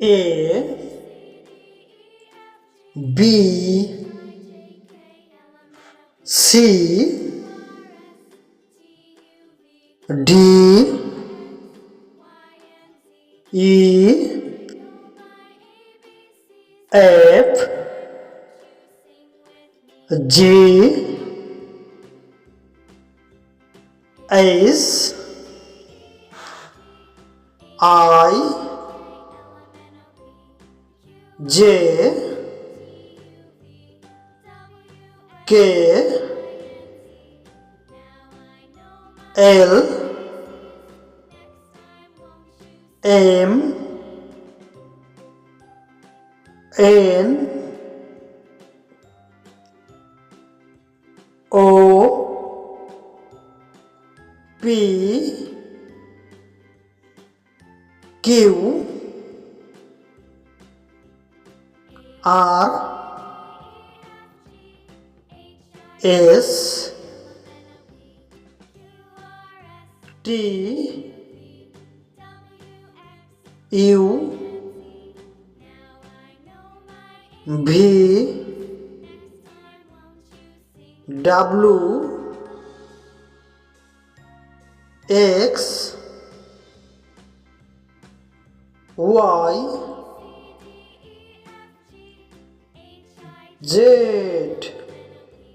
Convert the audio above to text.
A B C D E F G H I J K L M N O P Q R S T U V W X Y Z.